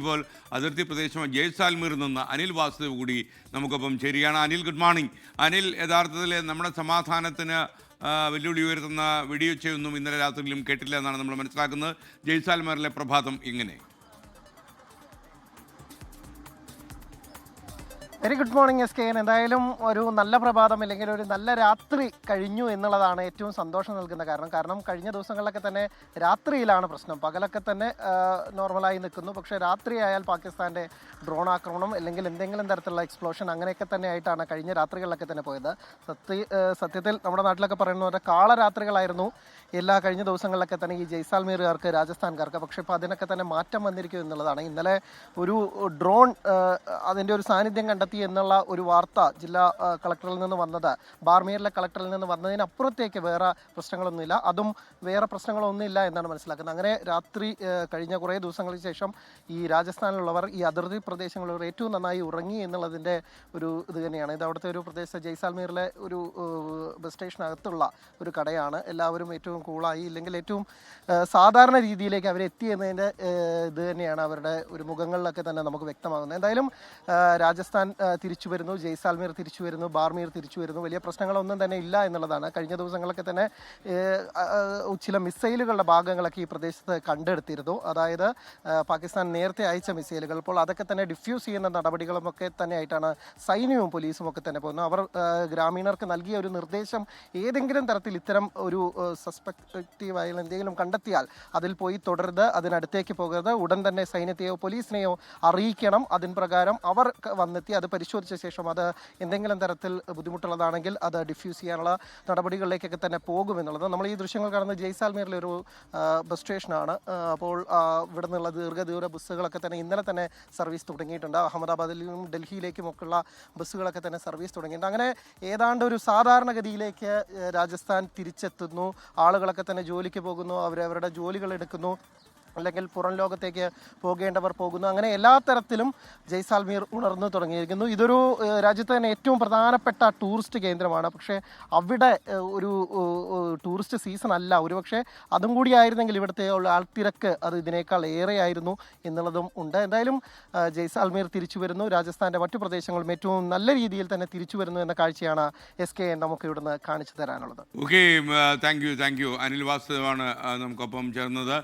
ഇപ്പോൾ അതിർത്തി പ്രദേശമായ ജയ്സാൽമീറിൽ നിന്ന് അനിൽ വാസുദേവ് കൂടി നമുക്കൊപ്പം ശരിയാണ്. Anil, good morning. അനിൽ, യഥാർത്ഥത്തിൽ നമ്മുടെ സമാധാനത്തിന് വെല്ലുവിളി ഉയർത്തുന്ന വെടിവെച്ചൊന്നും ഇന്നലെ രാത്രിയിലും കേട്ടില്ല എന്നാണ് നമ്മൾ മനസ്സിലാക്കുന്നത്. ജയ്സാൽമീറിലെ പ്രഭാതം ഇങ്ങനെ. Very good morning S K N. എന്തായാലും ഒരു നല്ല പ്രഭാതം അല്ലെങ്കിൽ ഒരു നല്ല രാത്രി കഴിഞ്ഞു എന്നുള്ളതാണ് ഏറ്റവും സന്തോഷം നൽകുന്ന കാരണം കഴിഞ്ഞ ദിവസങ്ങളിലൊക്കെ തന്നെ രാത്രിയിലാണ് പ്രശ്നം. പകലൊക്കെ തന്നെ നോർമലായി നിൽക്കുന്നു. പക്ഷേ രാത്രിയായാൽ പാകിസ്ഥാൻ്റെ ഡ്രോൺ ആക്രമണം അല്ലെങ്കിൽ എന്തെങ്കിലും തരത്തിലുള്ള എക്സ്പ്ലോഷൻ അങ്ങനെയൊക്കെ തന്നെ ആയിട്ടാണ് കഴിഞ്ഞ രാത്രികളിലൊക്കെ തന്നെ പോയത്. സത്യത്തിൽ നമ്മുടെ നാട്ടിലൊക്കെ പറയുന്ന പോലെ കാളരാത്രികളായിരുന്നു എല്ലാ കഴിഞ്ഞ ദിവസങ്ങളിലൊക്കെ തന്നെ ഈ ജയ്സാൽമീറുകാർക്ക്, രാജസ്ഥാൻകാർക്ക്. പക്ഷേ ഇപ്പോൾ അതിനൊക്കെ തന്നെ മാറ്റം വന്നിരിക്കും എന്നുള്ളതാണ്. ഇന്നലെ ഒരു ഡ്രോൺ അതിൻ്റെ ഒരു സാന്നിധ്യം കണ്ടെത്തി എന്നുള്ള ഒരു വാർത്ത ജില്ലാ കളക്ടറിൽ നിന്ന് വന്നത്, ബാർമീറിലെ കളക്ടറിൽ നിന്ന് വന്നതിനപ്പുറത്തേക്ക് വേറെ പ്രശ്നങ്ങളൊന്നുമില്ല, അതും വേറെ പ്രശ്നങ്ങളൊന്നുമില്ല എന്നാണ് മനസ്സിലാക്കുന്നത്. അങ്ങനെ രാത്രി കഴിഞ്ഞ കുറേ ദിവസങ്ങൾക്ക് ശേഷം ഈ രാജസ്ഥാനിലുള്ളവർ, ഈ അതിർത്തി പ്രദേശങ്ങളുള്ളവർ ഏറ്റവും നന്നായി ഉറങ്ങി എന്നുള്ളതിൻ്റെ ഒരു ഇത് തന്നെയാണ്. ഇത് അവിടുത്തെ ഒരു പ്രദേശത്ത് ജയ്സാൽമീറിലെ ഒരു ബസ് സ്റ്റേഷനകത്തുള്ള ഒരു കടയാണ്. എല്ലാവരും ഏറ്റവും കൂളായി, ഇല്ലെങ്കിൽ ഏറ്റവും സാധാരണ രീതിയിലേക്ക് അവരെത്തി എന്നതിൻ്റെ ഇത് തന്നെയാണ് അവരുടെ ഒരു മുഖങ്ങളിലൊക്കെ തന്നെ നമുക്ക് വ്യക്തമാകുന്നത്. എന്തായാലും രാജസ്ഥാൻ തിരിച്ചു വരുന്നു, ജയ്സാൽമീർ തിരിച്ചു വരുന്നു, ബാർമീർ തിരിച്ചു വരുന്നു. വലിയ പ്രശ്നങ്ങളൊന്നും തന്നെ ഇല്ല എന്നുള്ളതാണ്. കഴിഞ്ഞ ദിവസങ്ങളൊക്കെ തന്നെ ചില മിസൈലുകളുടെ ഭാഗങ്ങളൊക്കെ ഈ പ്രദേശത്ത് കണ്ടെടുത്തിരുന്നു. അതായത് പാകിസ്ഥാൻ നേരത്തെ അയച്ച മിസൈലുകൾ. ഇപ്പോൾ അതൊക്കെ തന്നെ ഡിഫ്യൂസ് ചെയ്യുന്ന നടപടികളുമൊക്കെ തന്നെ ആയിട്ടാണ് സൈന്യവും പോലീസും ഒക്കെ തന്നെ പോകുന്നത്. അവർ ഗ്രാമീണർക്ക് നൽകിയ ഒരു നിർദ്ദേശം, ഏതെങ്കിലും തരത്തിൽ ഇത്തരം ഒരു സസ്പെക്റ്റീവായ എന്തെങ്കിലും കണ്ടെത്തിയാൽ അതിൽ പോയി തുടരുത്, അതിനടുത്തേക്ക് പോകരുത്, ഉടൻ തന്നെ സൈന്യത്തെയോ പോലീസിനെയോ അറിയിക്കണം. അതിൻ പ്രകാരം അവർ വന്നെത്തി അത് പരിശോധിച്ച ശേഷം അത് എന്തെങ്കിലും തരത്തിൽ ബുദ്ധിമുട്ടുള്ളതാണെങ്കിൽ അത് ഡിഫ്യൂസ് ചെയ്യാനുള്ള നടപടികളിലേക്കൊക്കെ തന്നെ പോകുമെന്നുള്ളത്. നമ്മൾ ഈ ദൃശ്യങ്ങൾ കാണുന്നത് ജയ്സാൽമീറിലെ ഒരു ബസ് സ്റ്റേഷനാണ്. അപ്പോൾ ഇവിടെ നിന്നുള്ള ദീർഘദൂര ബസ്സുകളൊക്കെ തന്നെ ഇന്നലെ തന്നെ സർവീസ് തുടങ്ങിയിട്ടുണ്ട്. അഹമ്മദാബാദിലും ഡൽഹിയിലേക്കുമൊക്കെയുള്ള ബസ്സുകളൊക്കെ തന്നെ സർവീസ് തുടങ്ങിയിട്ടുണ്ട്. അങ്ങനെ ഏതാണ്ട് ഒരു സാധാരണഗതിയിലേക്ക് രാജസ്ഥാൻ തിരിച്ചെത്തുന്നു. ആളുകളൊക്കെ തന്നെ ജോലിക്ക് പോകുന്നു, അവരവരുടെ ജോലികൾ എടുക്കുന്നു, അല്ലെങ്കിൽ പുറം ലോകത്തേക്ക് പോകേണ്ടവർ പോകുന്നു. അങ്ങനെ എല്ലാ തരത്തിലും ജയ്സാൽമീർ ഉണർന്നു തുടങ്ങിയിരിക്കുന്നു. ഇതൊരു രാജ്യത്തെ തന്നെ ഏറ്റവും പ്രധാനപ്പെട്ട ടൂറിസ്റ്റ് കേന്ദ്രമാണ്. പക്ഷേ അവിടെ ഒരു ടൂറിസ്റ്റ് സീസൺ അല്ല. ഒരുപക്ഷെ അതും കൂടി ആയിരുന്നെങ്കിൽ ഇവിടുത്തെ ആൾത്തിരക്ക് അത് ഇതിനേക്കാൾ ഏറെയായിരുന്നു എന്നുള്ളതും ഉണ്ട്. എന്തായാലും ജയ്സാൽമീർ തിരിച്ചു വരുന്നു. രാജസ്ഥാൻ്റെ മറ്റു പ്രദേശങ്ങളും ഏറ്റവും നല്ല രീതിയിൽ തന്നെ തിരിച്ചു വരുന്നു എന്ന കാഴ്ചയാണ് എസ് കെ നമുക്ക് ഇവിടുന്ന് കാണിച്ചു തരാനുള്ളത്. Okay, thank you. അനിൽ വാസുദേവാണ് നമുക്കൊപ്പം ചേർന്നത്.